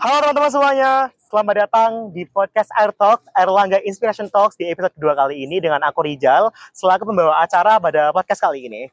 Halo teman-teman semuanya, selamat datang di podcast Air Talk, Airlangga Inspiration Talks di episode kedua kali ini dengan aku Rijal, selaku pembawa acara pada podcast kali ini.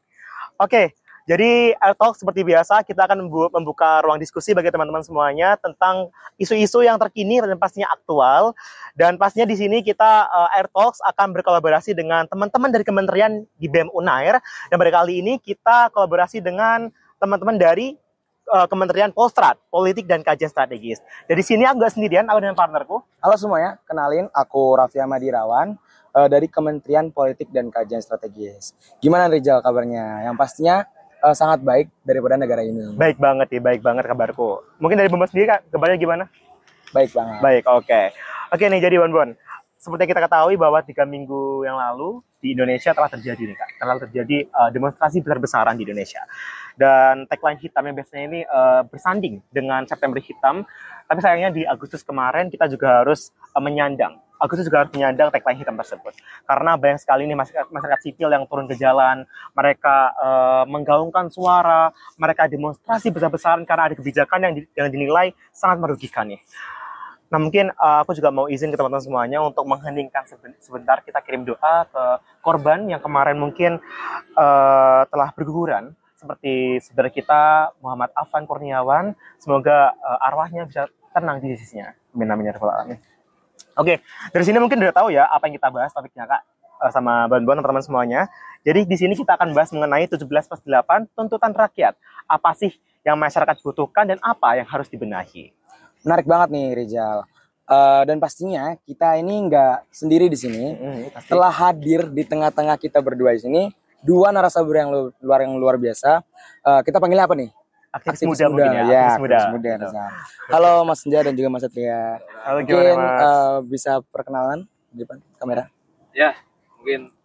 Oke, jadi Air Talk seperti biasa, kita akan membuka ruang diskusi bagi teman-teman semuanya tentang isu-isu yang terkini dan pastinya aktual. Dan pastinya di sini kita Air Talks akan berkolaborasi dengan teman-teman dari kementerian di BEM Unair. Dan pada kali ini kita kolaborasi dengan teman-teman dari Kementerian Polstrat, Politik dan Kajian Strategis. Dari sini aku nggak sendirian, aku dengan partnerku. Halo semuanya, kenalin aku Raffi Ahmad Irawan dari Kementerian Politik dan Kajian Strategis. Gimana Rizal kabarnya? Yang pastinya sangat baik daripada negara ini. Baik banget kabarku. Mungkin dari Bambang sendiri Kak, kabarnya gimana? Baik banget. Baik, oke. Oke nih, jadi Bon. Seperti yang kita ketahui bahwa 3 minggu yang lalu di Indonesia telah terjadi nih Kak. Telah terjadi demonstrasi besar-besaran di Indonesia. Dan tagline hitam yang biasanya ini bersanding dengan September hitam. Tapi sayangnya di Agustus kemarin kita juga harus menyandang. Agustus juga harus menyandang tagline hitam tersebut. Karena banyak sekali nih masyarakat sipil yang turun ke jalan. Mereka menggaungkan suara. Mereka demonstrasi besar-besaran karena ada kebijakan yang dinilai sangat merugikan nih. Nah mungkin aku juga mau izin ke teman-teman semuanya untuk mengheningkan sebentar, kita kirim doa ke korban yang kemarin mungkin telah berguguran, seperti saudara kita Muhammad Afan Kurniawan. Semoga arwahnya bisa tenang di sisinya. Amin amin ya rabbal alamin. Oke, dari sini mungkin udah tahu ya apa yang kita bahas topiknya Kak, sama Bon teman-teman semuanya. Jadi di sini kita akan bahas mengenai 17+8 tuntutan rakyat. Apa sih yang masyarakat butuhkan dan apa yang harus dibenahi? Menarik banget nih Rizal. Dan pastinya kita ini nggak sendiri di sini. Telah hadir di tengah-tengah kita berdua di sini dua narasumber yang luar biasa. Kita panggilnya apa nih? Aktivis muda mungkin ya. Ya, aktivis muda. Halo Mas Senja dan juga Mas Satria. Halo, mungkin Mas? bisa perkenalan di depan kamera. Ya, mungkin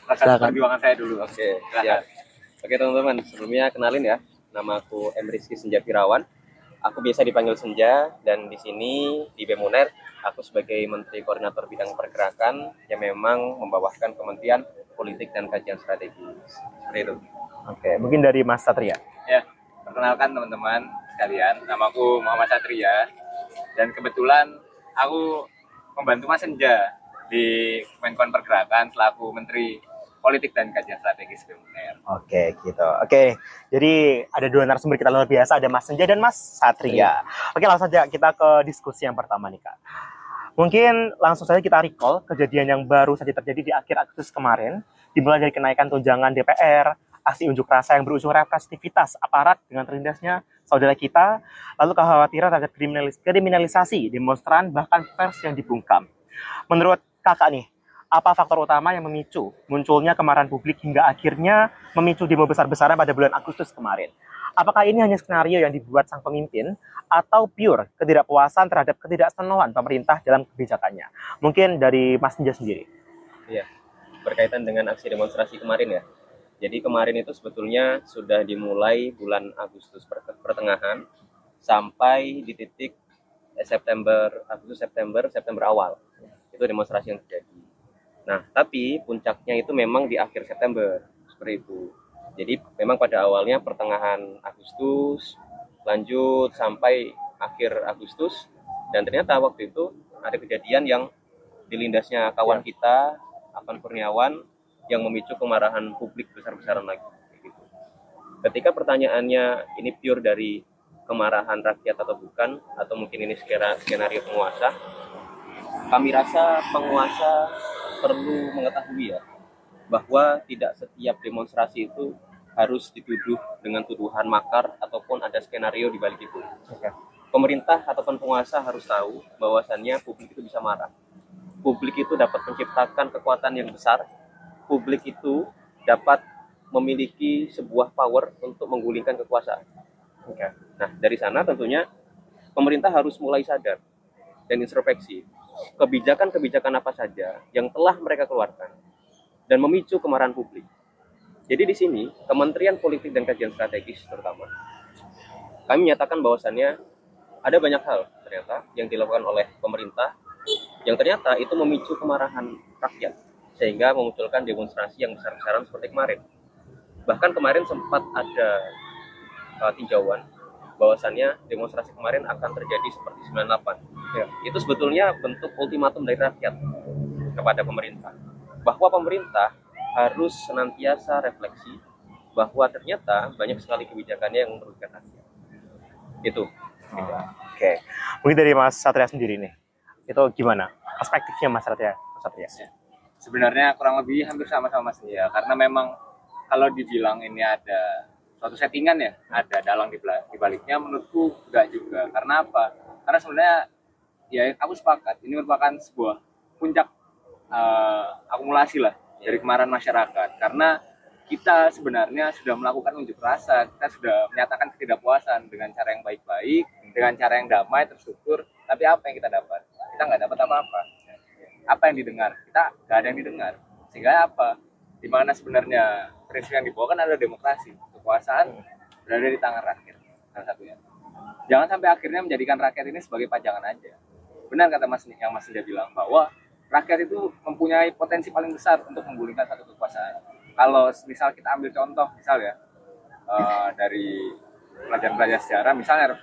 perjuangan saya dulu. Oke, siap. Oke teman-teman, sebelumnya kenalin ya. Nama aku M. Rizky Senja Firawan. Aku biasa dipanggil Senja, dan di sini di BEM Unair aku sebagai Menteri Koordinator Bidang Pergerakan yang memang membawahkan Kementerian Politik dan Kajian Strategis. Seperti itu. Oke, mungkin dari Mas Satria. Ya, perkenalkan teman-teman sekalian, namaku Muhammad Satria, dan kebetulan aku membantu Mas Senja di Kemenkon Pergerakan selaku Menteri Politik dan Kajian Strategis BEM Unair. Oke, gitu. Oke, jadi ada dua narasumber kita luar biasa, ada Mas Senja dan Mas Satria. Oke, langsung saja kita ke diskusi yang pertama nih Kak. Mungkin langsung saja kita recall kejadian yang baru saja terjadi di akhir Agustus kemarin, dimulai dari kenaikan tunjangan DPR, aksi unjuk rasa yang berujung represivitas aparat dengan terlindasnya saudara kita, lalu kekhawatiran terhadap kriminalisasi demonstran bahkan pers yang dibungkam. Menurut Kakak nih, apa faktor utama yang memicu munculnya kemarahan publik hingga akhirnya memicu demo besar-besaran pada bulan Agustus kemarin? Apakah ini hanya skenario yang dibuat sang pemimpin atau pure ketidakpuasan terhadap ketidaksenoan pemerintah dalam kebijakannya? Mungkin dari Mas Senja sendiri. Iya, berkaitan dengan aksi demonstrasi kemarin ya. Jadi kemarin itu sebetulnya sudah dimulai bulan Agustus pertengahan sampai di titik September awal. Itu demonstrasi yang terjadi. Nah, tapi puncaknya itu memang di akhir September, seperti itu. Jadi memang pada awalnya pertengahan Agustus, lanjut sampai akhir Agustus, dan ternyata waktu itu ada kejadian yang dilindasnya kawan kita, Afan Kurniawan, yang memicu kemarahan publik besar-besaran lagi. Gitu. Ketika pertanyaannya ini pure dari kemarahan rakyat atau bukan, atau mungkin ini skenario penguasa, kami rasa penguasa perlu mengetahui ya, bahwa tidak setiap demonstrasi itu harus dituduh dengan tuduhan makar ataupun ada skenario di balik itu. Pemerintah ataupun penguasa harus tahu bahwasannya publik itu bisa marah. Publik itu dapat menciptakan kekuatan yang besar. Publik itu dapat memiliki sebuah power untuk menggulingkan kekuasaan. Nah, dari sana tentunya pemerintah harus mulai sadar dan introspeksi kebijakan-kebijakan apa saja yang telah mereka keluarkan dan memicu kemarahan publik. Jadi di sini Kementerian Politik dan Kajian Strategis terutama kami menyatakan bahwasannya ada banyak hal ternyata yang dilakukan oleh pemerintah yang ternyata itu memicu kemarahan rakyat sehingga memunculkan demonstrasi yang besar-besaran seperti kemarin. Bahkan kemarin sempat ada tinjauan bahwasannya demonstrasi kemarin akan terjadi seperti 98. Ya. Itu sebetulnya bentuk ultimatum dari rakyat kepada pemerintah, bahwa pemerintah harus senantiasa refleksi bahwa ternyata banyak sekali kebijakannya yang merugikan rakyat. Itu. Oke. Mungkin dari Mas Satria sendiri nih, itu gimana perspektifnya Mas Satria? Sebenarnya kurang lebih hampir sama-sama Mas ya, karena memang kalau dibilang ini ada suatu settingan ya, ada dalang di baliknya, menurutku enggak juga. Karena apa? Karena sebenarnya ya aku sepakat, ini merupakan sebuah puncak akumulasi lah dari kemarahan masyarakat. Karena kita sebenarnya sudah melakukan unjuk rasa, kita sudah menyatakan ketidakpuasan dengan cara yang baik-baik, dengan cara yang damai, terstruktur. Tapi apa yang kita dapat? Kita nggak dapat apa-apa. Apa yang didengar? Kita nggak ada yang didengar. Sehingga apa? Di mana sebenarnya prinsip yang dibawa kan adalah demokrasi, kekuasaan berada di tangan rakyat, salah satunya. Jangan sampai akhirnya menjadikan rakyat ini sebagai pajangan aja. Benar kata Mas yang Mas Senja bilang bahwa rakyat itu mempunyai potensi paling besar untuk menggulingkan satu kekuasaan. Kalau misal kita ambil contoh, misal ya dari pelajaran-pelajaran sejarah, misalnya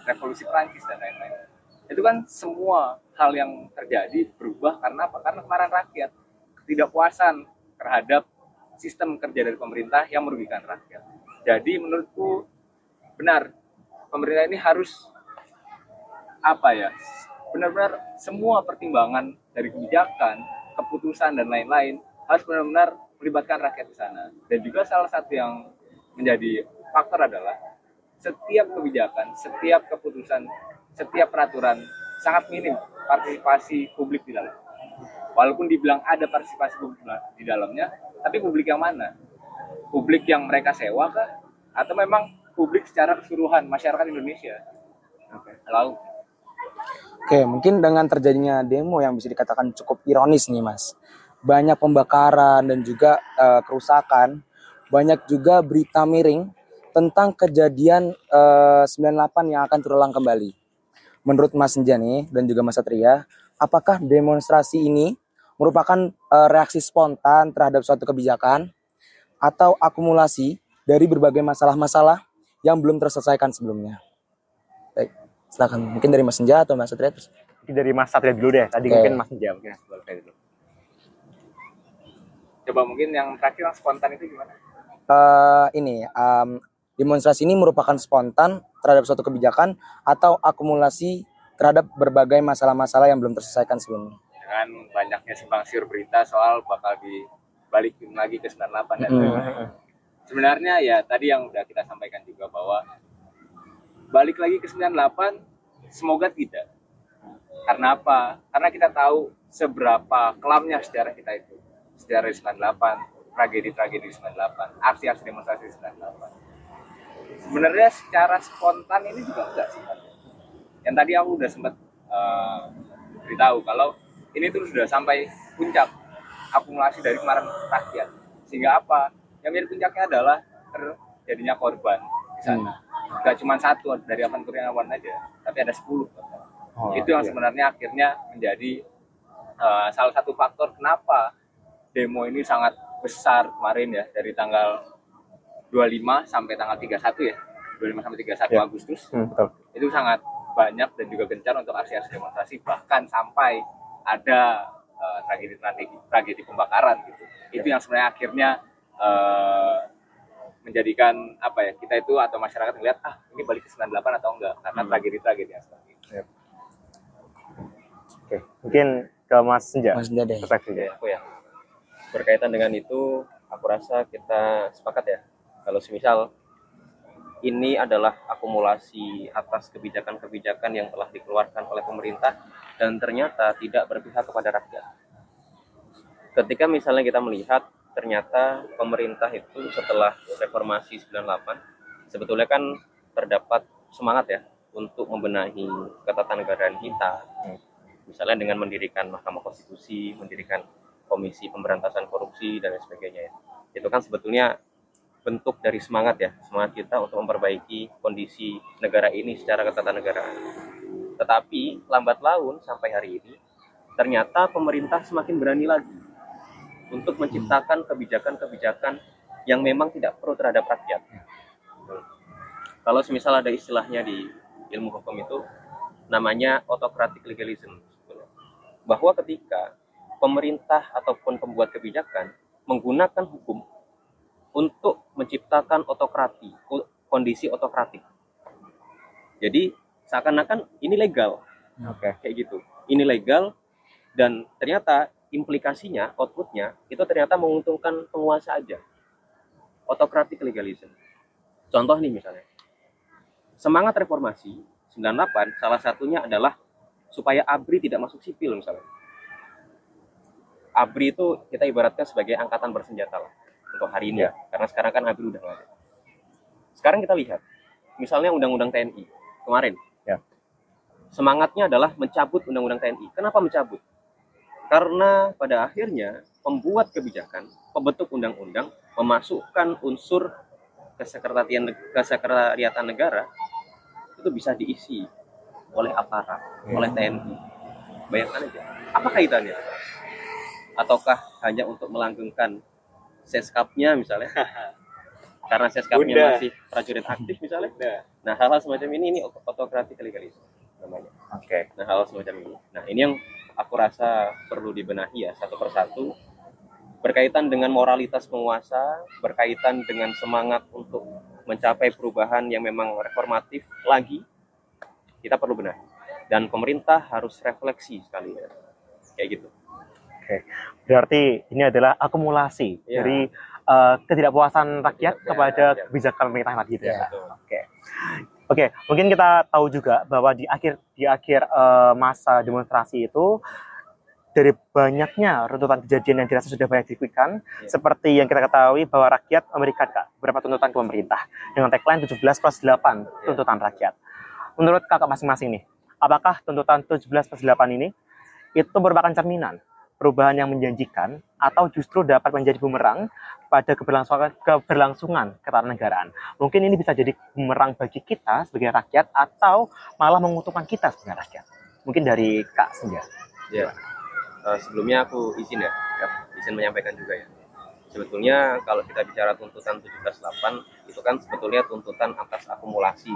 revolusi Prancis dan lain-lain. Itu kan semua hal yang terjadi berubah karena apa? Karena kemarahan rakyat, ketidakpuasan terhadap sistem kerja dari pemerintah yang merugikan rakyat. Jadi menurutku benar, pemerintah ini harus apa ya? Benar-benar semua pertimbangan dari kebijakan, keputusan dan lain-lain harus benar-benar melibatkan rakyat di sana. Dan juga salah satu yang menjadi faktor adalah setiap kebijakan, setiap keputusan, setiap peraturan sangat minim partisipasi publik di dalam. Walaupun dibilang ada partisipasi publik di dalamnya, tapi publik yang mana? Publik yang mereka sewa kah? Atau memang publik secara keseluruhan masyarakat Indonesia? Lalu Oke, mungkin dengan terjadinya demo yang bisa dikatakan cukup ironis nih Mas. Banyak pembakaran dan juga kerusakan. Banyak juga berita miring tentang kejadian 98 yang akan terulang kembali. Menurut Mas Senja nih dan juga Mas Satria, apakah demonstrasi ini merupakan reaksi spontan terhadap suatu kebijakan atau akumulasi dari berbagai masalah-masalah yang belum terselesaikan sebelumnya? Baik, silakan. Mungkin dari Mas Senja atau Mas Satria terus. Mungkin dari Mas Satria dulu deh. Tadi mungkin Mas Senja mungkin dulu. coba mungkin yang terakhir yang spontan itu gimana? Demonstrasi ini merupakan spontan terhadap suatu kebijakan atau akumulasi terhadap berbagai masalah-masalah yang belum terselesaikan sebelumnya. Dengan banyaknya simpang siur berita soal bakal dibalikin lagi ke 98 dan lain-lain. Sebenarnya ya tadi yang udah kita sampaikan juga bahwa balik lagi ke 98 semoga tidak. Karena apa? Karena kita tahu seberapa kelamnya sejarah kita itu. Sejarah 98, tragedi-tragedi 98, aksi-aksi demonstrasi 98. Sebenarnya secara spontan ini juga enggak sih. Yang tadi aku udah sempat beritahu kalau ini tuh sudah sampai puncak akumulasi dari kemarin rakyat. Sehingga apa? Yang menjadi puncaknya adalah terjadinya korban di sana. Gak cuma satu dari Avan aja, tapi ada 10. Itu yang sebenarnya akhirnya menjadi salah satu faktor kenapa demo ini sangat besar kemarin ya, dari tanggal 25 sampai tanggal 31 ya, 25 sampai 31 Agustus. Betul. Itu sangat banyak dan juga gencar untuk aksi-aksi demonstrasi, bahkan sampai ada tragedi pembakaran gitu. Itu yang sebenarnya akhirnya menjadikan apa ya, kita itu atau masyarakat melihat ini balik ke 98 atau enggak, karena tragedi-tragedi yang seperti itu. Oke, mungkin ke Mas Senja. Mas Senja deh. Aku ya, berkaitan dengan itu aku rasa kita sepakat ya, kalau semisal ini adalah akumulasi atas kebijakan-kebijakan yang telah dikeluarkan oleh pemerintah dan ternyata tidak berpihak kepada rakyat. Ketika misalnya kita melihat ternyata pemerintah itu setelah reformasi 98 sebetulnya kan terdapat semangat ya untuk membenahi ketatanegaraan kita, misalnya dengan mendirikan Mahkamah Konstitusi, mendirikan Komisi Pemberantasan Korupsi dan lain sebagainya ya. Itu kan sebetulnya bentuk dari semangat ya, semangat kita untuk memperbaiki kondisi negara ini secara ketatanegaraan. Tetapi lambat laun sampai hari ini ternyata pemerintah semakin berani lagi untuk menciptakan kebijakan-kebijakan yang memang tidak pro terhadap rakyat. Kalau semisal ada istilahnya di ilmu hukum itu namanya autocratic legalism, bahwa ketika pemerintah ataupun pembuat kebijakan menggunakan hukum untuk menciptakan kondisi otokratik. Jadi seakan-akan ini legal, kayak gitu. Ini legal dan ternyata implikasinya, outputnya itu ternyata menguntungkan penguasa aja. Autocratic legalism. Contoh nih misalnya, semangat reformasi 98 salah satunya adalah supaya ABRI tidak masuk sipil misalnya. ABRI itu kita ibaratkan sebagai angkatan bersenjata lah untuk hari ini ya, karena sekarang kan ABRI udah nggak ada. Sekarang kita lihat, misalnya undang-undang TNI kemarin, Ya. semangatnya adalah mencabut undang-undang TNI. Kenapa mencabut? Karena pada akhirnya pembuat kebijakan, pembentuk undang-undang memasukkan unsur kesekretariatan negara itu bisa diisi oleh aparat, oleh TNI. Bayangkan aja, apa kaitannya? Ataukah hanya untuk melanggengkan seskapnya misalnya? Karena seskapnya Udah. masih prajurit aktif misalnya. Udah. Nah, hal-hal semacam ini autocratic legalism namanya. Oke. Nah, hal semacam ini. Nah, ini yang aku rasa perlu dibenahi ya satu persatu, berkaitan dengan moralitas penguasa, berkaitan dengan semangat untuk mencapai perubahan yang memang reformatif lagi, kita perlu benahi. Dan pemerintah harus refleksi sekali ya. Kayak gitu. Oke. Berarti ini adalah akumulasi Iya. dari ketidakpuasan rakyat Ya, kepada ya. kebijakan pemerintah tadi gitu ya. Betul. Oke. Oke, mungkin kita tahu juga bahwa di akhir masa demonstrasi itu dari banyaknya runtutan kejadian yang dirasa sudah banyak dikuikan, seperti yang kita ketahui bahwa rakyat memberikan beberapa tuntutan ke pemerintah dengan tagline 17+8 tuntutan rakyat. Menurut kakak masing-masing nih, apakah tuntutan 17+8 ini itu merupakan cerminan perubahan yang menjanjikan atau justru dapat menjadi bumerang pada keberlangsungan ketatanegaraan? Mungkin ini bisa jadi bumerang bagi kita sebagai rakyat atau malah menguntungkan kita sebagai rakyat. Mungkin dari Kak Senja. Ya. Sebelumnya aku izin menyampaikan juga ya. Sebetulnya kalau kita bicara tuntutan 17.8 itu kan sebetulnya tuntutan atas akumulasi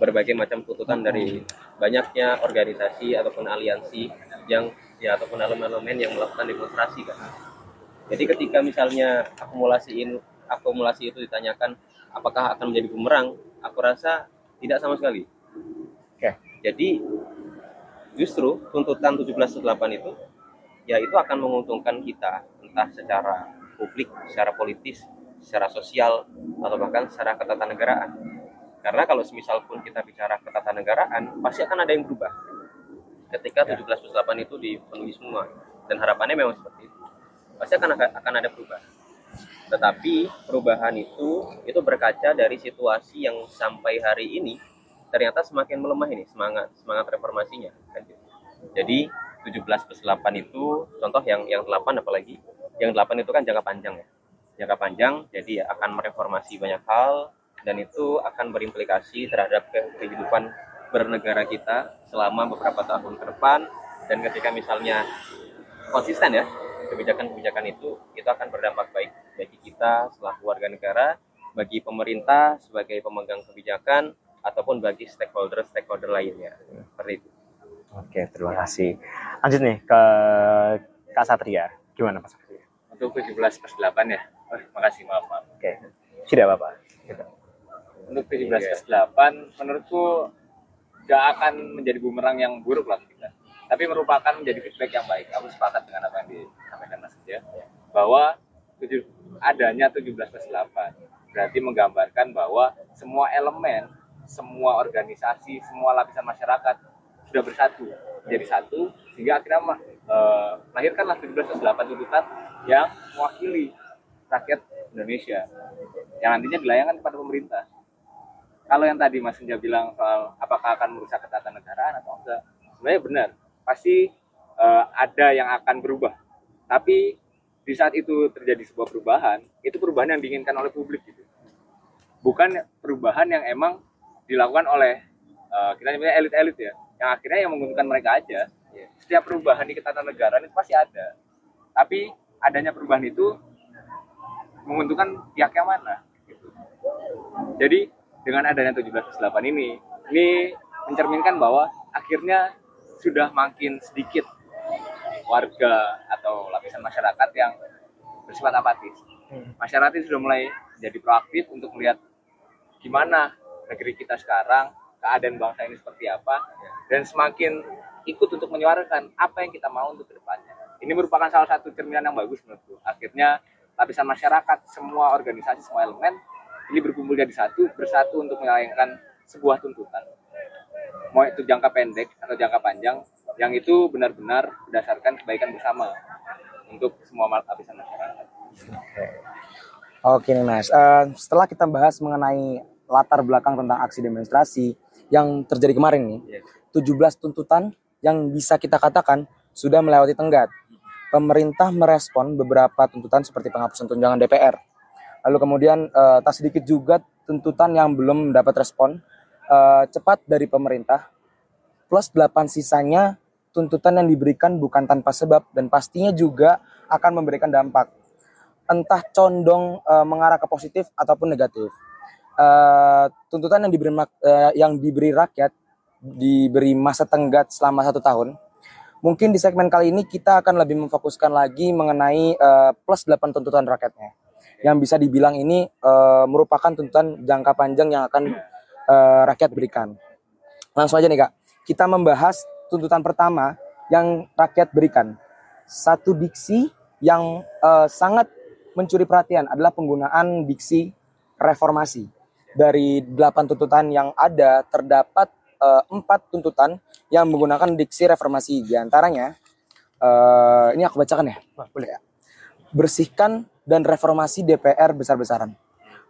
berbagai macam tuntutan dari banyaknya organisasi ataupun aliansi yang ya ataupun elemen-elemen yang melakukan demonstrasi kan. Jadi ketika misalnya akumulasi itu ditanyakan apakah akan menjadi bumerang, aku rasa tidak sama sekali. Oke. Jadi justru tuntutan 17.8 itu ya itu akan menguntungkan kita entah secara publik, secara politis, secara sosial atau bahkan secara ketatanegaraan. Karena kalau semisal pun kita bicara ketatanegaraan pasti akan ada yang berubah ketika 17+8 itu dipenuhi semua, dan harapannya memang seperti itu, pasti akan ada perubahan. Tetapi perubahan itu berkaca dari situasi yang sampai hari ini ternyata semakin melemah ini semangat reformasinya kan gitu. Jadi 17+8 itu contoh yang 8 apalagi yang 8 itu kan jangka panjang ya, jangka panjang, jadi ya akan mereformasi banyak hal dan itu akan berimplikasi terhadap kehidupan bernegara kita selama beberapa tahun ke depan. Dan ketika misalnya konsisten ya kebijakan-kebijakan itu akan berdampak baik bagi kita selaku warga negara, bagi pemerintah sebagai pemegang kebijakan ataupun bagi stakeholder lainnya seperti itu. Oke, terima kasih. Lanjut nih ke Kak Satria. Gimana Pak Satria? Untuk 17+8 ya. Makasih, maaf. Oke, tidak apa-apa. Gitu. Untuk 17+8 menurutku gak akan menjadi bumerang yang buruk lah kita. Tapi merupakan menjadi feedback yang baik. Aku sepakat dengan apa yang disampaikan Mas ya, bahwa adanya 17+8 berarti menggambarkan bahwa semua elemen, semua organisasi, semua lapisan masyarakat sudah bersatu menjadi satu, sehingga akhirnya melahirkanlah 17+8 tuntutan yang mewakili rakyat Indonesia yang nantinya dilayangkan kepada pemerintah. Kalau yang tadi Mas Senja bilang soal apakah akan merusak ketatanegaraan atau enggak, sebenarnya benar, pasti ada yang akan berubah. Tapi di saat itu terjadi sebuah perubahan, itu perubahan yang diinginkan oleh publik gitu. Bukan perubahan yang emang dilakukan oleh kita nyebutnya elit-elit ya, yang akhirnya yang menguntungkan mereka aja. Setiap perubahan di ketatanegaraan itu pasti ada. Tapi adanya perubahan itu menguntungkan pihak yang mana gitu. Jadi dengan adanya 17+8 ini mencerminkan bahwa akhirnya sudah makin sedikit warga atau lapisan masyarakat yang bersifat apatis. Masyarakat sudah mulai jadi proaktif untuk melihat gimana negeri kita sekarang, keadaan bangsa ini seperti apa, dan semakin ikut untuk menyuarakan apa yang kita mau untuk kedepannya. Ini merupakan salah satu cerminan yang bagus menurutku. Akhirnya lapisan masyarakat, semua organisasi, semua elemen ini berkumpul jadi bersatu untuk menyelesaikan sebuah tuntutan. Mau itu jangka pendek atau jangka panjang, yang itu benar-benar berdasarkan kebaikan bersama untuk semua lapisan masyarakat. Oke nih Mas, setelah kita bahas mengenai latar belakang tentang aksi demonstrasi yang terjadi kemarin nih, 17 tuntutan yang bisa kita katakan sudah melewati tenggat. Pemerintah merespon beberapa tuntutan seperti penghapusan tunjangan DPR. Lalu kemudian tak sedikit juga tuntutan yang belum mendapat respon cepat dari pemerintah. Plus 8 sisanya tuntutan yang diberikan bukan tanpa sebab dan pastinya juga akan memberikan dampak. Entah condong mengarah ke positif ataupun negatif. Tuntutan yang diberi rakyat diberi masa tenggat selama 1 tahun. Mungkin di segmen kali ini kita akan lebih memfokuskan lagi mengenai plus 8 tuntutan rakyatnya. Yang bisa dibilang ini merupakan tuntutan jangka panjang yang akan rakyat berikan. Langsung aja nih Kak, kita membahas tuntutan pertama yang rakyat berikan. Satu diksi yang sangat mencuri perhatian adalah penggunaan diksi reformasi. Dari 8 tuntutan yang ada, terdapat 4 tuntutan yang menggunakan diksi reformasi. Di antaranya, ini aku bacakan ya. Boleh ya? Bersihkan dan reformasi DPR besar-besaran.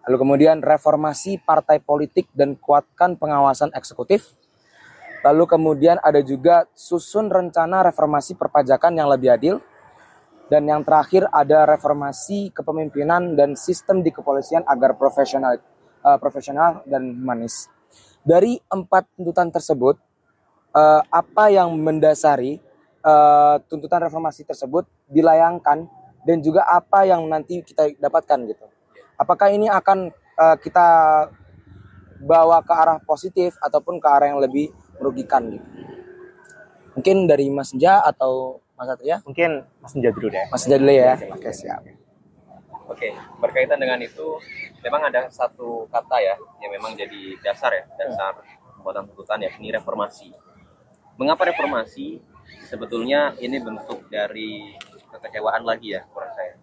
Lalu kemudian reformasi partai politik dan kuatkan pengawasan eksekutif. Lalu kemudian ada juga susun rencana reformasi perpajakan yang lebih adil. Dan yang terakhir ada reformasi kepemimpinan dan sistem di kepolisian agar profesional dan humanis. Dari 4 tuntutan tersebut, apa yang mendasari tuntutan reformasi tersebut dilayangkan dan juga apa yang nanti kita dapatkan gitu. Apakah ini akan kita bawa ke arah positif ataupun ke arah yang lebih merugikan gitu. Mungkin dari Mas Senja atau Mas Satria? Mungkin Mas Senja dulu deh. Mas Senja dulu ya. Oke, siap. Oke, berkaitan dengan itu, memang ada satu kata ya, yang memang jadi dasar pembuatan tuntutan, yakni reformasi. Mengapa reformasi? Sebetulnya ini bentuk dari kekecewaan lagi ya, menurut saya.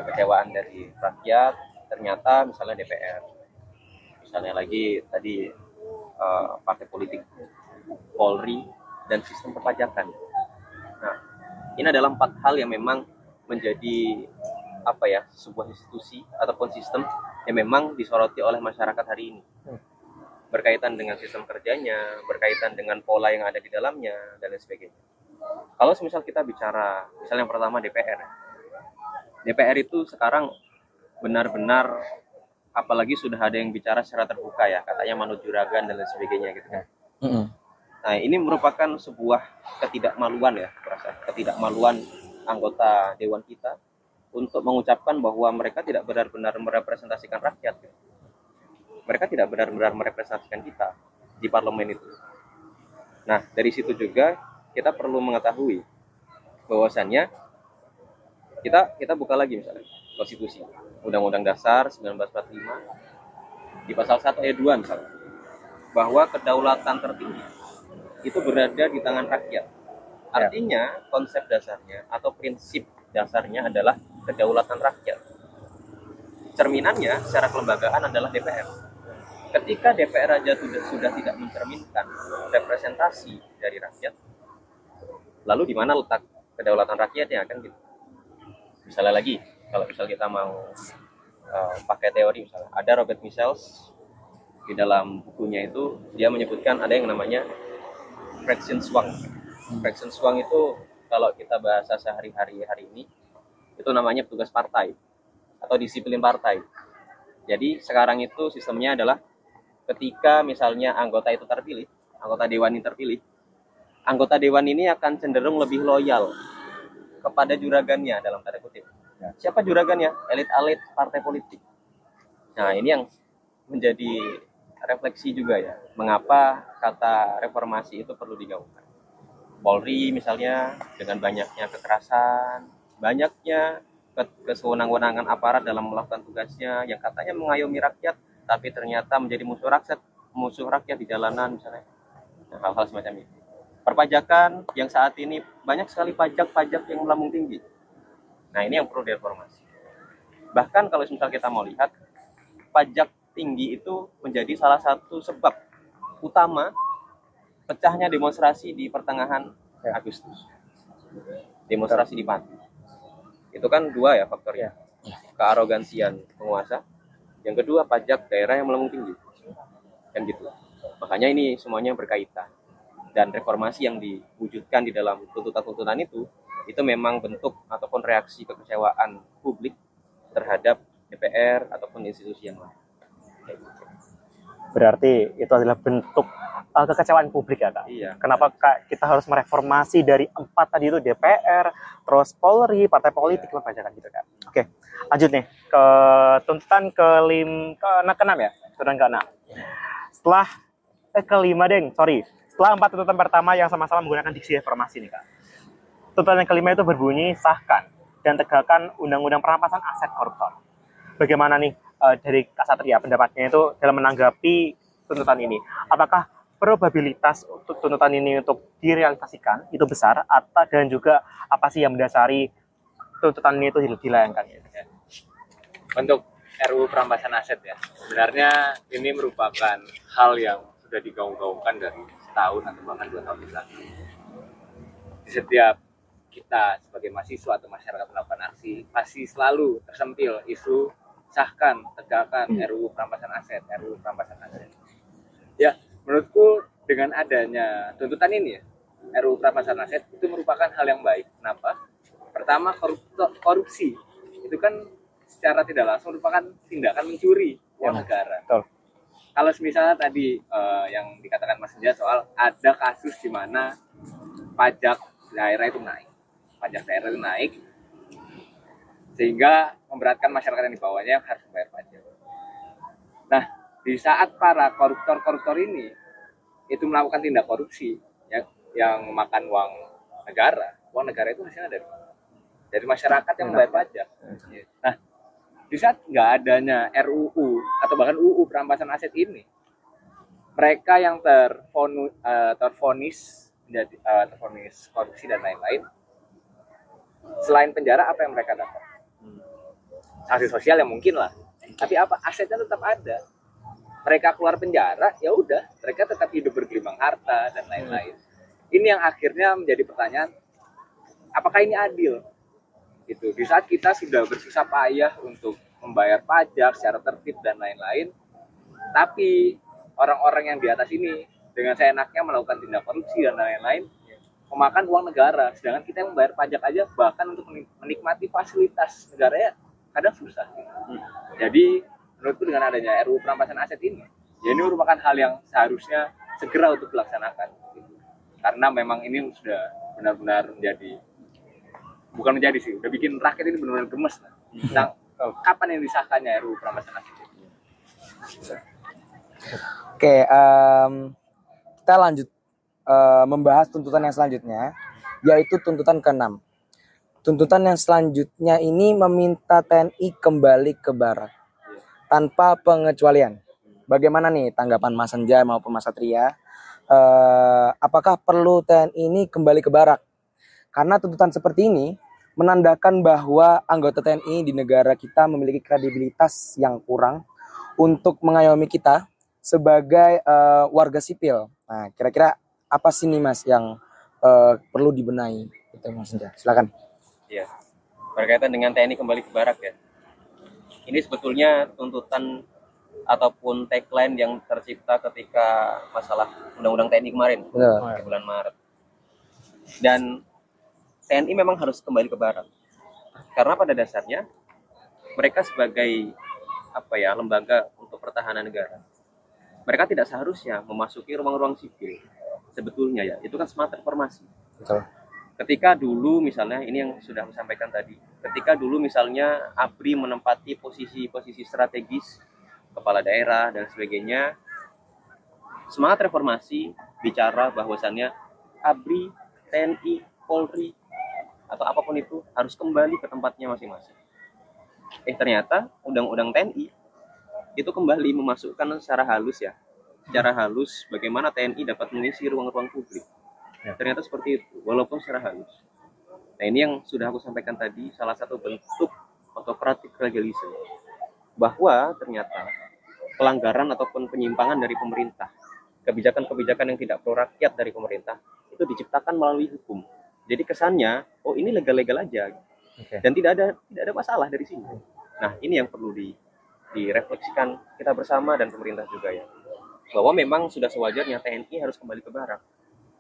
Kekecewaan dari rakyat, ternyata misalnya DPR. Misalnya lagi tadi partai politik, Polri, dan sistem perpajakan. Nah, ini adalah 4 hal yang memang menjadi sebuah institusi ataupun sistem yang memang disoroti oleh masyarakat hari ini. Berkaitan dengan sistem kerjanya, berkaitan dengan pola yang ada di dalamnya, dan lain sebagainya. Kalau misal kita bicara, misalnya yang pertama DPR. DPR itu sekarang benar-benar, apalagi sudah ada yang bicara secara terbuka ya, katanya manut juragan dan lain sebagainya gitu kan. Nah, ini merupakan sebuah ketidakmaluan ya, ketidakmaluan anggota dewan kita untuk mengucapkan bahwa mereka tidak benar-benar merepresentasikan rakyat. Mereka tidak benar-benar merepresentasikan kita di parlemen itu. Nah, dari situ juga kita perlu mengetahui bahwasannya kita buka lagi misalnya konstitusi, Undang-Undang Dasar 1945 di pasal 1 ayat 2 misalnya, bahwa kedaulatan tertinggi itu berada di tangan rakyat. Artinya konsep dasarnya atau prinsip dasarnya adalah kedaulatan rakyat. Cerminannya secara kelembagaan adalah DPR. Ketika DPR aja sudah tidak mencerminkan representasi dari rakyat, lalu di mana letak kedaulatan rakyatnya kan gitu. Misalnya lagi, kalau misal kita mau pakai teori misalnya, ada Robert Michels di dalam bukunya itu dia menyebutkan ada yang namanya fraction swang. Fraction swang itu kalau kita bahasa sehari-hari hari ini itu namanya petugas partai atau disiplin partai. Jadi sekarang itu sistemnya adalah ketika misalnya anggota itu terpilih, anggota dewan ini terpilih, anggota dewan ini akan cenderung lebih loyal kepada juragannya dalam tanda kutip. Siapa juragannya? Elit-elit partai politik. Nah, ini yang menjadi refleksi juga ya, mengapa kata reformasi itu perlu digaungkan. Polri misalnya dengan banyaknya kekerasan, banyaknya kesewenang-wenangan aparat dalam melakukan tugasnya yang katanya mengayomi rakyat, tapi ternyata menjadi musuh rakyat di jalanan misalnya. Nah, hal-hal semacam itu. Perpajakan yang saat ini banyak sekali pajak-pajak yang melambung tinggi. Nah, ini yang perlu direformasi. Bahkan kalau misal kita mau lihat, pajak tinggi itu menjadi salah satu sebab utama pecahnya demonstrasi di pertengahan Agustus. Demonstrasi di Pati. Itu kan dua ya faktornya. Kearogansian penguasa. Yang kedua, pajak daerah yang melambung tinggi. Kan gitu. Makanya ini semuanya berkaitan. Dan reformasi yang diwujudkan di dalam tuntutan-tuntutan itu memang bentuk ataupun reaksi kekecewaan publik terhadap DPR ataupun institusi yang lain. Berarti itu adalah bentuk kekecewaan publik ya Kak? Iya. Kenapa Kak, kita harus mereformasi dari 4 tadi itu, DPR, terus Polri, partai politik, perpajakan gitu Kak. Oke, lanjut nih ke tuntutan ke-6 ya? Tuntutan ke-6. Setelah kelima setelah 4 tuntutan pertama yang sama-sama menggunakan diksi reformasi nih Kak. Tuntutan yang kelima itu berbunyi, sahkan dan tegakkan undang-undang perampasan aset koruptor. Bagaimana nih dari Kak Satria pendapatnya itu dalam menanggapi tuntutan ini? Apakah probabilitas untuk tuntutan ini untuk direalisasikan itu besar, dan juga apa sih yang mendasari tuntutan ini itu dilayangkan? Untuk RUU perampasan aset ya, sebenarnya ini merupakan hal yang sudah digaung-gaungkan dari setahun atau bahkan 2 tahun belakang. Di setiap kita sebagai mahasiswa atau masyarakat melakukan aksi, pasti selalu tersentil isu sahkan, tegakkan RUU perampasan aset, RUU perampasan aset. Ya, menurutku dengan adanya tuntutan ini ya, RUU perampasan aset itu merupakan hal yang baik. Kenapa? Pertama, korupsi itu kan secara tidak langsung merupakan tindakan mencuri uang negara. Betul. Kalau misalnya tadi yang dikatakan Mas Senja soal ada kasus di mana pajak daerah itu naik, sehingga memberatkan masyarakat yang di bawahnya yang harus bayar pajak. Nah, di saat para koruptor ini itu melakukan tindak korupsi yang memakan uang negara itu hasilnya dari masyarakat yang membayar pajak. Nah, di saat nggak adanya RUU atau bahkan UU perampasan aset ini, mereka yang tervonis korupsi dan lain-lain, selain penjara apa yang mereka dapat? Sanksi sosial yang mungkin lah, tapi apa, asetnya tetap ada. Mereka keluar penjara, ya udah, mereka tetap hidup bergelimang harta dan lain-lain. Ini yang akhirnya menjadi pertanyaan, apakah ini adil? Gitu. Di saat kita sudah bersusah payah untuk membayar pajak secara tertib dan lain-lain, tapi orang-orang yang di atas ini dengan seenaknya melakukan tindak korupsi dan lain-lain, memakan uang negara, sedangkan kita yang membayar pajak aja bahkan untuk menikmati fasilitas negara ya kadang susah. Jadi menurutku dengan adanya RUU perampasan aset ini, ya ini merupakan hal yang seharusnya segera untuk dilaksanakan. Karena memang ini sudah benar-benar udah bikin rakyat ini benar-benar gemes tentang kapan yang disahkannya RUU perampasan aset. Oke, kita lanjut membahas tuntutan yang selanjutnya, yaitu tuntutan ke-6. Tuntutan yang selanjutnya ini meminta TNI kembali ke Barak tanpa pengecualian. Bagaimana nih tanggapan Mas Senja maupun Mas Satria? Apakah perlu TNI ini kembali ke Barak? Karena tuntutan seperti ini menandakan bahwa anggota TNI di negara kita memiliki kredibilitas yang kurang untuk mengayomi kita sebagai warga sipil. Nah, kira-kira apa sih nih Mas yang perlu dibenahi? Itu Mas Senja, silakan. Iya, berkaitan dengan TNI kembali ke Barak ya. Ini sebetulnya tuntutan ataupun tagline yang tercipta ketika masalah Undang-Undang TNI kemarin di bulan Maret. Dan TNI memang harus kembali ke Barak. Karena pada dasarnya mereka sebagai lembaga untuk pertahanan negara, mereka tidak seharusnya memasuki ruang-ruang sipil. Sebetulnya ya, itu kan semata reformasi. Betul. Ketika dulu misalnya, ini yang sudah saya sampaikan tadi, ketika dulu misalnya ABRI menempati posisi-posisi strategis, kepala daerah dan sebagainya, Semangat reformasi bicara bahwasannya ABRI, TNI, Polri, atau apapun itu harus kembali ke tempatnya masing-masing. Ternyata undang-undang TNI itu kembali memasukkan secara halus bagaimana TNI dapat mengisi ruang-ruang publik. Ternyata seperti itu, walaupun secara halus. Nah, ini yang sudah aku sampaikan tadi, salah satu bentuk autokratik legalisme, bahwa ternyata pelanggaran ataupun penyimpangan dari pemerintah, kebijakan-kebijakan yang tidak pro rakyat dari pemerintah itu diciptakan melalui hukum. Jadi kesannya, oh ini legal-legal aja, dan tidak ada masalah dari sini. Nah, ini yang perlu direfleksikan kita bersama dan pemerintah juga ya, bahwa memang sudah sewajarnya TNI harus kembali ke barak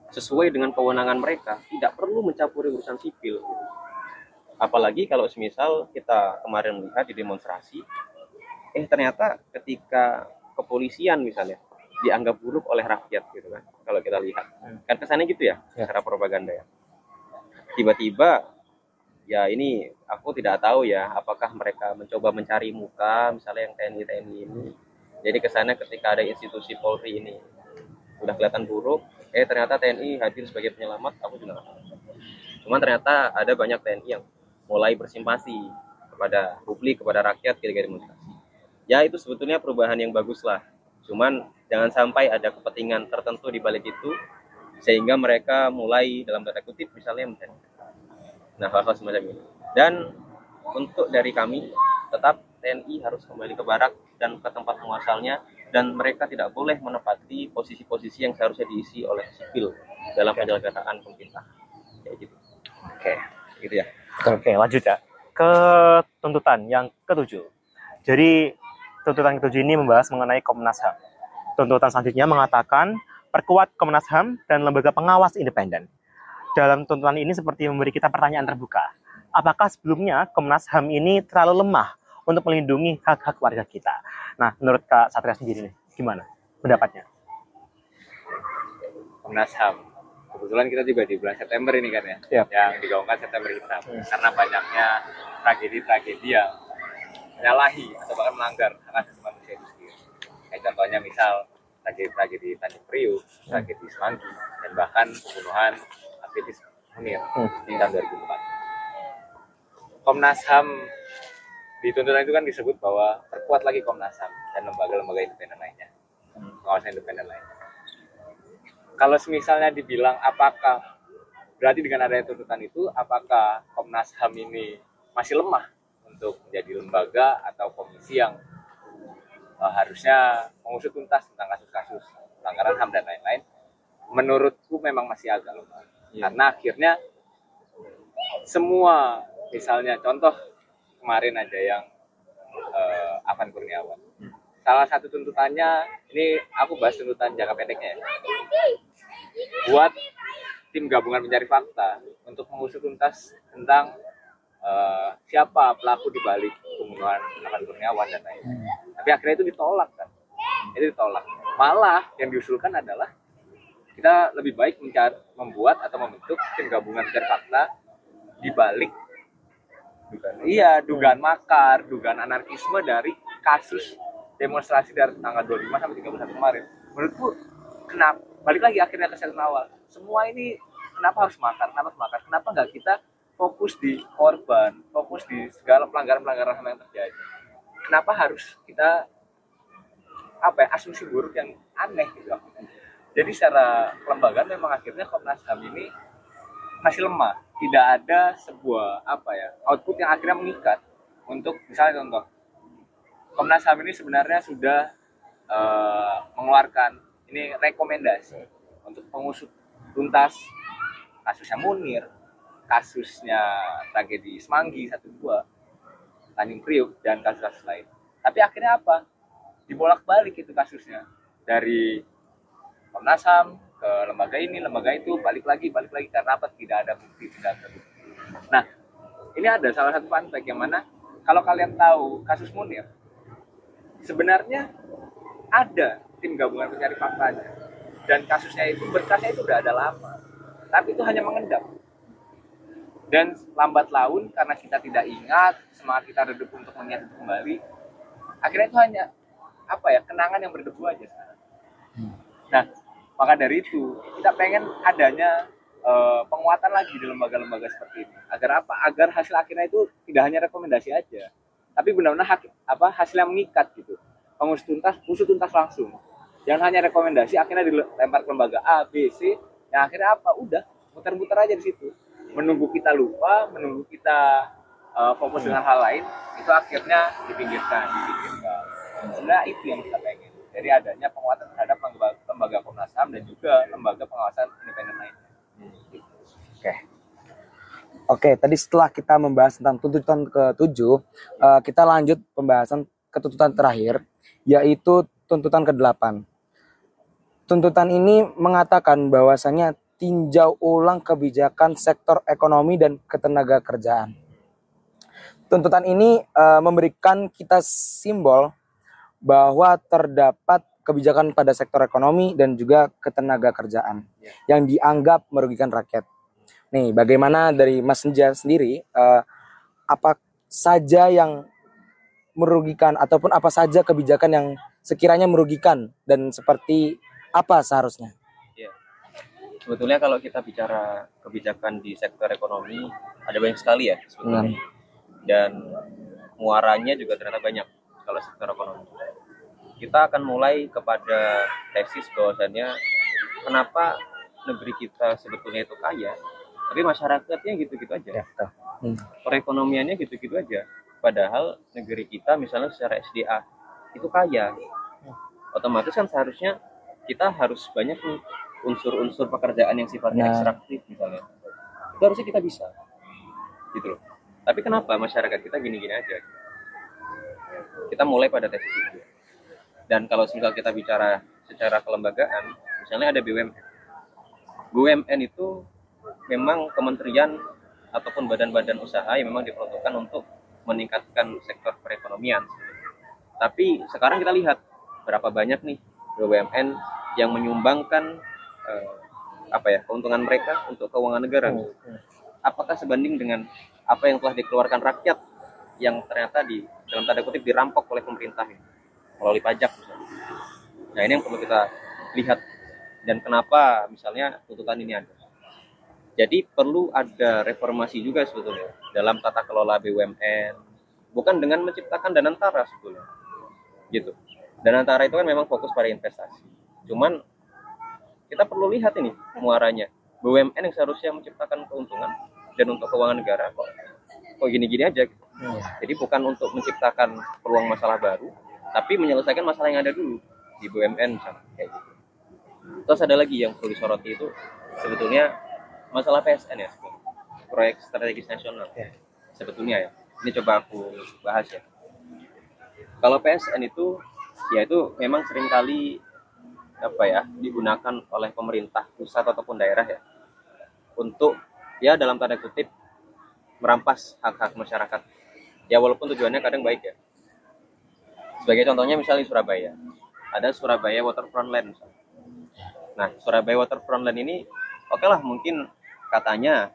sesuai dengan kewenangan mereka, tidak perlu mencampuri urusan sipil. Apalagi kalau semisal kita kemarin lihat di demonstrasi, ternyata ketika kepolisian misalnya dianggap buruk oleh rakyat gitu kan, kalau kita lihat kan kesannya gitu ya, secara propaganda ya. Tiba-tiba ya ini aku tidak tahu ya, apakah mereka mencoba mencari muka misalnya yang TNI ini, jadi kesannya ketika ada institusi Polri ini udah kelihatan buruk, ternyata TNI hadir sebagai penyelamat, aku juga nggak tahu. Cuman ternyata ada banyak TNI yang mulai bersimpati kepada publik, kepada rakyat ketika demonstrasi. Ya itu sebetulnya perubahan yang bagus lah. Cuman jangan sampai ada kepentingan tertentu di balik itu sehingga mereka mulai dalam tanda kutip misalnya mencari. Nah, hal-hal semacam ini. Dan untuk dari kami tetap TNI harus kembali ke barak dan ke tempat muasalnya, dan mereka tidak boleh menempati posisi-posisi yang seharusnya diisi oleh sipil dalam penyelenggaraan pemerintah. Kayak gitu. Oke, Gitu ya. oke, lanjut ya ke tuntutan yang ketujuh. Jadi tuntutan ketujuh ini membahas mengenai Komnas HAM. Tuntutan selanjutnya mengatakan perkuat Komnas HAM dan lembaga pengawas independen. Dalam tuntutan ini seperti memberi kita pertanyaan terbuka. Apakah sebelumnya Komnas HAM ini terlalu lemah untuk melindungi hak-hak warga kita? Nah, menurut Kak Satria sendiri nih, gimana pendapatnya? Komnas HAM. Kebetulan kita juga di bulan September ini kan ya, yang digaungkan September Hitam. Karena banyaknya tragedi-tragedi yang menyalahi atau bahkan melanggar hak asasi manusia itu sendiri. Kayak contohnya misal tragedi Tanjung Priuk, tragedi Semanggi, dan bahkan pembunuhan aktivis Munir di tahun 2004. Komnas HAM di tuntutan itu kan disebut bahwa perkuat lagi Komnas HAM dan lembaga-lembaga independen lainnya, pengawasan independen lainnya. Kalau misalnya dibilang apakah berarti dengan adanya tuntutan itu, apakah Komnas HAM ini masih lemah untuk menjadi lembaga atau komisi yang harusnya mengusut tuntas tentang kasus-kasus pelanggaran HAM dan lain-lain? Menurutku memang masih agak lemah. Karena akhirnya semua, misalnya contoh kemarin ada yang Afan Kurniawan. Salah satu tuntutannya, ini aku bahas tuntutan jangka pendeknya ya, buat tim gabungan pencari fakta untuk mengusut tuntas tentang siapa pelaku di balik pembunuhan Afan Kurniawan dan lain-lain. Tapi akhirnya itu ditolak kan. Itu ditolak. Malah yang diusulkan adalah kita lebih baik membuat atau membentuk tim gabungan pencari fakta di balik dugaan makar, dugaan anarkisme dari kasus demonstrasi dari tanggal 25 sampai 31 kemarin. Menurutku kenapa balik lagi akhirnya ke statement awal. Semua ini kenapa harus makar? Kenapa nggak kita fokus di korban, fokus di segala pelanggaran-pelanggaran HAM yang terjadi? Kenapa harus kita asumsi buruk yang aneh gitu? Jadi secara kelembagaan memang akhirnya Komnas HAM ini masih lemah. Tidak ada sebuah output yang akhirnya mengikat untuk misalnya contoh Komnas HAM ini sebenarnya sudah mengeluarkan ini rekomendasi untuk mengusut tuntas kasusnya Munir, kasusnya tragedi Semanggi 1-2, Tanjung Priuk dan kasus-kasus lain. Tapi akhirnya apa? Dibolak-balik itu kasusnya dari Komnas HAM ke lembaga ini, lembaga itu, balik lagi karena apa? Tidak ada bukti, tidak ada bukti. Nah, ini ada salah satu fun fact yang mana kalau kalian tahu kasus Munir, sebenarnya ada tim gabungan pencari faktanya dan kasusnya itu berkasnya itu udah ada lama, tapi itu hanya mengendap. Dan lambat laun karena kita tidak ingat, semangat kita redup untuk mengingat itu kembali, akhirnya itu hanya kenangan yang berdebu aja sekarang. Nah, maka dari itu kita pengen adanya penguatan lagi di lembaga-lembaga seperti ini. Agar apa? Agar hasil akhirnya itu tidak hanya rekomendasi aja, tapi benar-benar hasil yang mengikat gitu. Usut tuntas langsung. Jangan hanya rekomendasi akhirnya dilempar ke lembaga A, B, C, yang akhirnya apa? Udah muter-muter aja di situ. Menunggu kita lupa, menunggu kita fokus dengan hal lain, itu akhirnya dipinggirkan. Sebenarnya itu yang kita pengen. Jadi adanya penguatan terhadap lembaga Komnas HAM dan juga lembaga pengawasan independen lainnya. Oke. Oke, tadi setelah kita membahas tentang tuntutan ke-7, kita lanjut pembahasan ke tuntutan terakhir, yaitu tuntutan ke-8. Tuntutan ini mengatakan bahwasannya tinjau ulang kebijakan sektor ekonomi dan ketenagakerjaan. Tuntutan ini memberikan kita simbol bahwa terdapat kebijakan pada sektor ekonomi dan juga ketenagakerjaan yang dianggap merugikan rakyat. Nih, bagaimana dari Mas Senja sendiri, apa saja yang merugikan ataupun apa saja kebijakan yang sekiranya merugikan dan seperti apa seharusnya? Ya, sebetulnya kalau kita bicara kebijakan di sektor ekonomi ada banyak sekali ya sebetulnya. Dan muaranya juga ternyata banyak kalau sektor ekonomi. Kita akan mulai kepada tesis bahwasannya kenapa negeri kita sebetulnya itu kaya, tapi masyarakatnya gitu-gitu aja. Perekonomiannya gitu-gitu aja. Padahal negeri kita misalnya secara SDA itu kaya. Otomatis kan seharusnya kita harus banyak nih unsur-unsur pekerjaan yang sifatnya ekstraktif misalnya. Itu harusnya kita bisa. Gitu loh. Tapi kenapa masyarakat kita gini-gini aja? Kita mulai pada tesis itu. Dan kalau misal kita bicara secara kelembagaan, misalnya ada BUMN. BUMN itu memang kementerian ataupun badan-badan usaha yang memang diperuntukkan untuk meningkatkan sektor perekonomian. Tapi sekarang kita lihat berapa banyak nih BUMN yang menyumbangkan keuntungan mereka untuk keuangan negara. Apakah sebanding dengan apa yang telah dikeluarkan rakyat yang ternyata dalam tanda kutip dirampok oleh pemerintah ini melalui pajak misalnya. Nah, ini yang perlu kita lihat dan kenapa misalnya tuntutan ini ada. Jadi perlu ada reformasi juga sebetulnya dalam tata kelola BUMN, bukan dengan menciptakan Danantara sebetulnya. Gitu. Danantara itu kan memang fokus pada investasi. Cuman kita perlu lihat ini muaranya. BUMN yang seharusnya menciptakan keuntungan dan untuk keuangan negara kok gini-gini aja gitu. Jadi bukan untuk menciptakan peluang masalah baru, tapi menyelesaikan masalah yang ada dulu di BUMN misalnya kayak gitu. Terus ada lagi yang perlu disoroti itu sebetulnya masalah PSN ya, proyek strategis nasional. Sebetulnya ya, ini coba aku bahas ya. Kalau PSN itu ya itu memang seringkali digunakan oleh pemerintah pusat ataupun daerah ya untuk ya dalam tanda kutip merampas hak-hak masyarakat. Ya walaupun tujuannya kadang baik ya. Sebagai contohnya misalnya di Surabaya, ada Surabaya Waterfront Land misalnya. Nah, Surabaya Waterfront Land ini oke lah mungkin katanya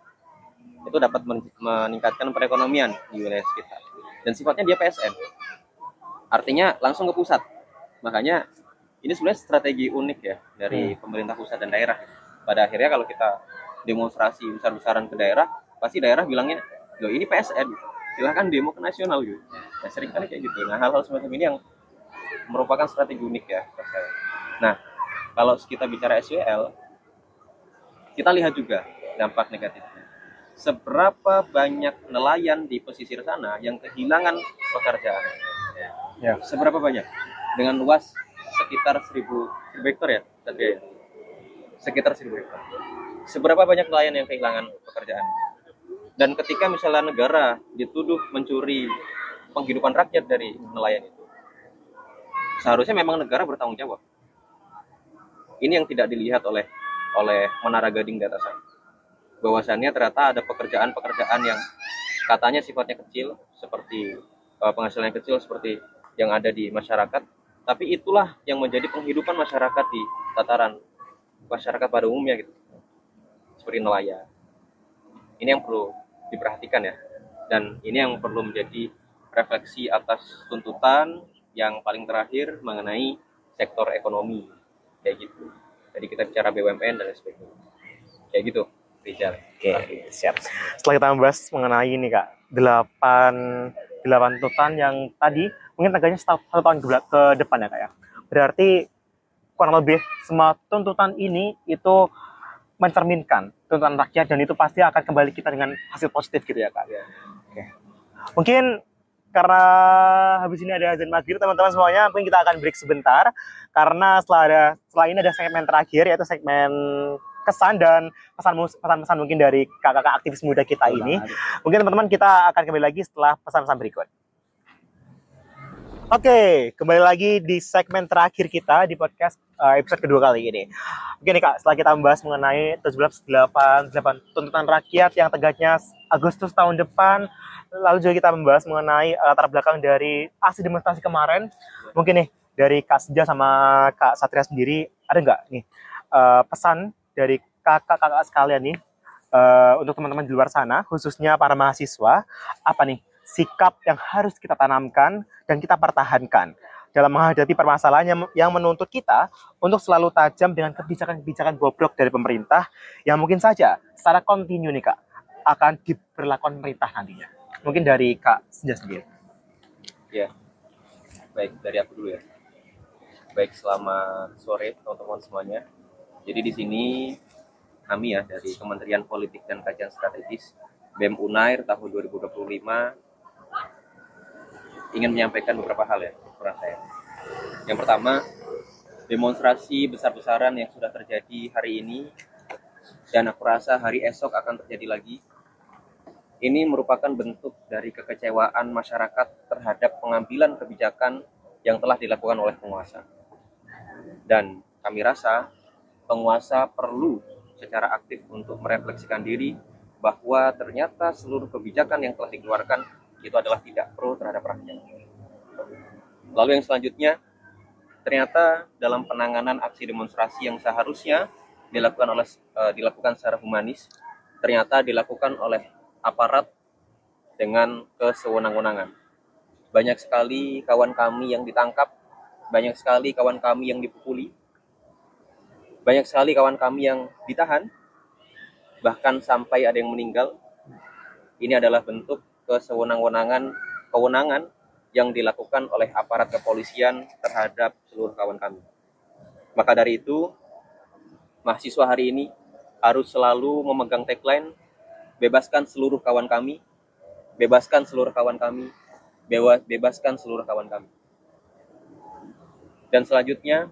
itu dapat meningkatkan perekonomian di wilayah sekitar. Dan sifatnya dia PSN. Artinya langsung ke pusat. Makanya ini sebenarnya strategi unik ya dari pemerintah pusat dan daerah. Pada akhirnya kalau kita demonstrasi besar-besaran ke daerah, pasti daerah bilangnya, loh ini PSN, silahkan demo ke nasional gitu. Nah, sering kali kayak gitu. Nah, hal-hal semacam ini yang merupakan strategi unik ya. Nah, kalau kita bicara SWL, kita lihat juga dampak negatifnya. Seberapa banyak nelayan di pesisir sana yang kehilangan pekerjaan? Ya. Seberapa banyak? Dengan luas sekitar 1.000 hektar ya, Satria ya? Sekitar 1.000 hektar. Seberapa banyak nelayan yang kehilangan pekerjaan? Dan ketika misalnya negara dituduh mencuri penghidupan rakyat dari nelayan itu, seharusnya memang negara bertanggung jawab. Ini yang tidak dilihat oleh Menara Gading di atas sana. Bahwasannya ternyata ada pekerjaan-pekerjaan yang katanya sifatnya kecil, seperti penghasilannya kecil seperti yang ada di masyarakat, tapi itulah yang menjadi penghidupan masyarakat di tataran masyarakat pada umumnya gitu. Seperti nelayan. Ini yang perlu diperhatikan ya. Dan ini yang perlu menjadi refleksi atas tuntutan yang paling terakhir mengenai sektor ekonomi. kayak gitu. Jadi kita bicara BUMN dan lain sebagainya, kayak gitu Rizal. Oke, siap. Setelah kita membahas mengenai ini Kak, delapan tuntutan yang tadi mungkin tegaknya satu tahun ke depan ya Kak ya. Berarti kurang lebih semua tuntutan ini itu mencerminkan tuntutan rakyat dan itu pasti akan kembali kita dengan hasil positif gitu ya Kak. Oke. Mungkin karena habis ini ada azan maghrib teman-teman semuanya, mungkin kita akan break sebentar karena setelah ini ada segmen terakhir yaitu segmen kesan dan pesan-pesan mungkin dari kakak-kakak aktivis muda kita ini. Mungkin teman-teman kita akan kembali lagi setelah pesan-pesan berikut. Oke, kembali lagi di segmen terakhir kita di podcast episode kedua kali ini. Oke nih Kak, setelah kita membahas mengenai 1788 tuntutan rakyat yang tegaknya Agustus tahun depan, lalu juga kita membahas mengenai latar belakang dari aksi demonstrasi kemarin. Mungkin nih dari Kak Senja sama Kak Satria sendiri, ada nggak nih pesan dari kakak-kakak sekalian nih untuk teman-teman di luar sana, khususnya para mahasiswa, apa nih sikap yang harus kita tanamkan dan kita pertahankan dalam menghadapi permasalahan yang menuntut kita untuk selalu tajam dengan kebijakan-kebijakan bobrok dari pemerintah yang mungkin saja secara kontinu nih Kak akan diberlakukan pemerintah nantinya. Mungkin dari Kak Senja sendiri. Ya, baik dari aku dulu ya. Baik, selamat sore teman-teman semuanya. Jadi di sini kami ya dari Kementerian Politik dan Kajian Strategis BEM Unair tahun 2025 ingin menyampaikan beberapa hal ya kepada saya. Yang pertama, demonstrasi besar-besaran yang sudah terjadi hari ini dan aku rasa hari esok akan terjadi lagi. Ini merupakan bentuk dari kekecewaan masyarakat terhadap pengambilan kebijakan yang telah dilakukan oleh penguasa. Dan kami rasa penguasa perlu secara aktif untuk merefleksikan diri bahwa ternyata seluruh kebijakan yang telah dikeluarkan itu adalah tidak pro terhadap rakyat. Lalu yang selanjutnya, ternyata dalam penanganan aksi demonstrasi yang seharusnya dilakukan secara humanis, ternyata dilakukan oleh aparat dengan kesewenang-wenangan. Banyak sekali kawan kami yang ditangkap, banyak sekali kawan kami yang dipukuli, banyak sekali kawan kami yang ditahan, bahkan sampai ada yang meninggal. Ini adalah bentuk kewenangan yang dilakukan oleh aparat kepolisian terhadap seluruh kawan kami. Maka dari itu, mahasiswa hari ini harus selalu memegang tagline, bebaskan seluruh kawan kami, bebaskan seluruh kawan kami, bebaskan seluruh kawan kami. Dan selanjutnya,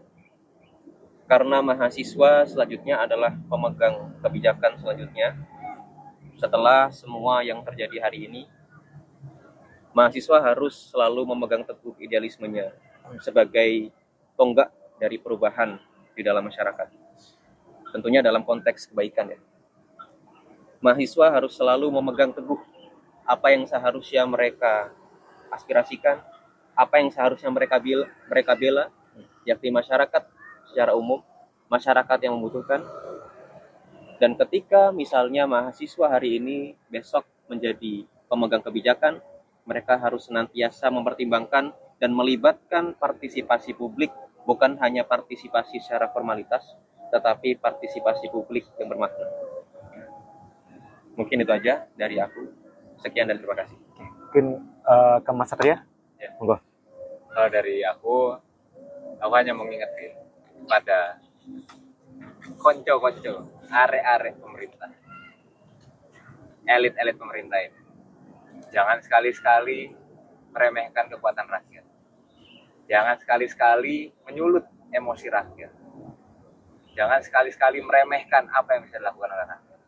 karena mahasiswa selanjutnya adalah pemegang kebijakan selanjutnya, setelah semua yang terjadi hari ini, mahasiswa harus selalu memegang teguh idealismenya sebagai tonggak dari perubahan di dalam masyarakat. Tentunya dalam konteks kebaikan ya. Mahasiswa harus selalu memegang teguh apa yang seharusnya mereka aspirasikan, apa yang seharusnya mereka bela, yakni masyarakat secara umum, masyarakat yang membutuhkan. Dan ketika misalnya mahasiswa hari ini besok menjadi pemegang kebijakan, mereka harus senantiasa mempertimbangkan dan melibatkan partisipasi publik, bukan hanya partisipasi secara formalitas, tetapi partisipasi publik yang bermakna. Mungkin itu aja dari aku. Sekian dan terima kasih. Mungkin ke Mas Satria? Ya. Monggo. Kalau dari aku hanya mengingatkan pada konco-konco, arek-arek pemerintah, elit-elit pemerintah ini. Jangan sekali-sekali meremehkan kekuatan rakyat. Jangan sekali-sekali menyulut emosi rakyat. Jangan sekali-sekali meremehkan apa yang bisa dilakukan oleh rakyat.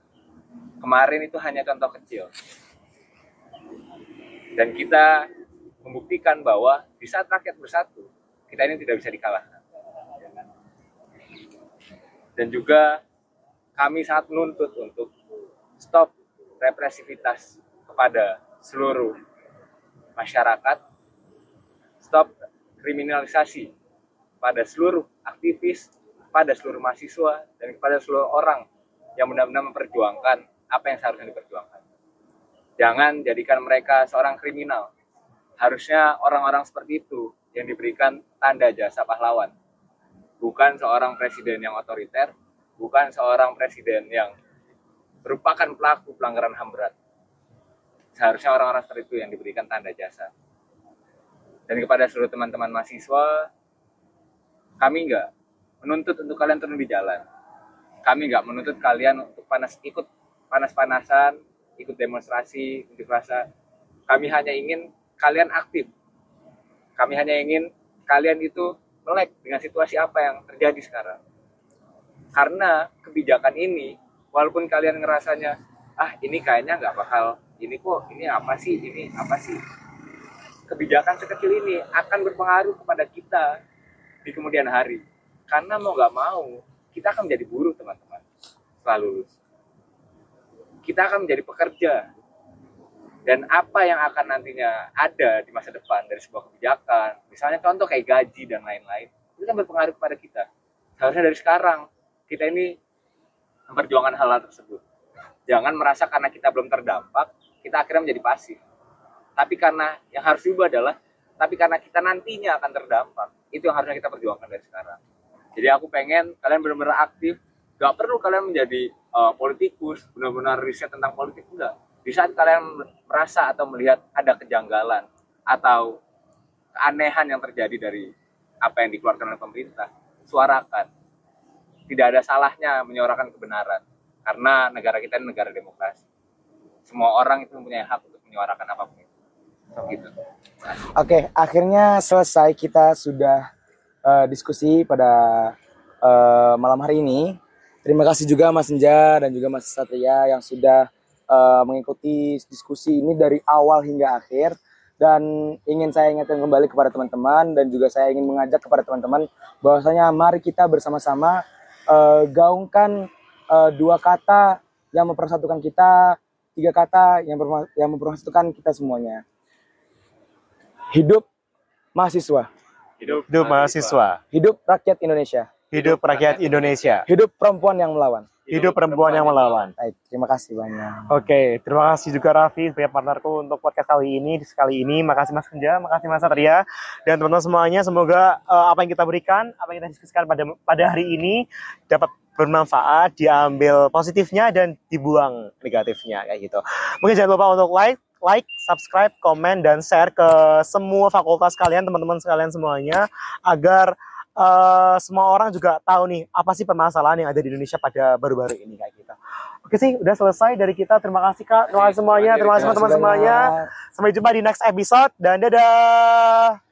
Kemarin itu hanya contoh kecil. Dan kita membuktikan bahwa di saat rakyat bersatu, kita ini tidak bisa dikalahkan. Dan juga kami sangat menuntut untuk stop represivitas kepada seluruh masyarakat, stop kriminalisasi pada seluruh aktivis, pada seluruh mahasiswa, dan kepada seluruh orang yang benar-benar memperjuangkan apa yang seharusnya diperjuangkan. Jangan jadikan mereka seorang kriminal. Harusnya orang-orang seperti itu yang diberikan tanda jasa pahlawan. bukan seorang presiden yang otoriter, bukan seorang presiden yang merupakan pelaku pelanggaran HAM berat. Seharusnya orang-orang seperti itu yang diberikan tanda jasa. Dan kepada seluruh teman-teman mahasiswa, kami nggak menuntut untuk kalian turun di jalan. Kami nggak menuntut kalian untuk ikut panas-panasan, ikut demonstrasi, unjuk rasa. Kami hanya ingin kalian aktif. Kami hanya ingin kalian itu melek dengan situasi apa yang terjadi sekarang. Karena kebijakan ini, walaupun kalian ngerasanya, ini kayaknya nggak bakal, ini apa sih, kebijakan sekecil ini akan berpengaruh kepada kita di kemudian hari. Karena mau nggak mau, kita akan menjadi buruh, teman-teman, setelah lulus. Kita akan menjadi pekerja. Dan apa yang akan nantinya ada di masa depan dari sebuah kebijakan, misalnya contoh kayak gaji dan lain-lain, itu kan berpengaruh kepada kita. Seharusnya dari sekarang, kita ini memperjuangkan hal-hal tersebut. Jangan merasa karena kita belum terdampak, kita akhirnya menjadi pasif. Tapi karena yang harus diubah adalah, tapi karena kita nantinya akan terdampak, itu yang harusnya kita perjuangkan dari sekarang. Jadi aku pengen kalian benar-benar aktif, gak perlu kalian menjadi politikus, benar-benar riset tentang politik, enggak. Di saat kalian merasa atau melihat ada kejanggalan atau keanehan yang terjadi dari apa yang dikeluarkan oleh pemerintah, suarakan. Tidak ada salahnya menyuarakan kebenaran, karena negara kita ini negara demokrasi. Semua orang itu mempunyai hak untuk menyuarakan apapun itu. Gitu. Oke, akhirnya selesai, kita sudah diskusi pada malam hari ini. Terima kasih juga Mas Senja dan juga Mas Satria yang sudah mengikuti diskusi ini dari awal hingga akhir. Dan ingin saya ingatkan kembali kepada teman-teman, dan juga saya ingin mengajak kepada teman-teman bahwasanya mari kita bersama-sama gaungkan 2 kata yang mempersatukan kita, 3 kata yang mempersatukan kita semuanya. Hidup mahasiswa. Hidup mahasiswa. Hidup rakyat Indonesia. Hidup rakyat Indonesia. Hidup perempuan yang melawan. Hidup perempuan yang melawan. Baik, terima kasih banyak. Oke, terima kasih juga Raffi sebagai partnerku untuk podcast kali ini. Makasih Mas Kenja, makasih Mas Satria, dan teman-teman semuanya. Semoga apa yang kita berikan, apa yang kita diskusikan pada hari ini dapat bermanfaat, diambil positifnya dan dibuang negatifnya kayak gitu. Mungkin jangan lupa untuk like, subscribe, komen, dan share ke semua fakultas kalian, teman-teman sekalian semuanya, agar semua orang juga tahu nih apa sih permasalahan yang ada di Indonesia pada baru-baru ini kayak gitu. Oke sih, udah selesai dari kita. Terima kasih Kak, terima kasih semuanya, terima kasih teman-teman semuanya. Sampai jumpa di next episode dan dadah.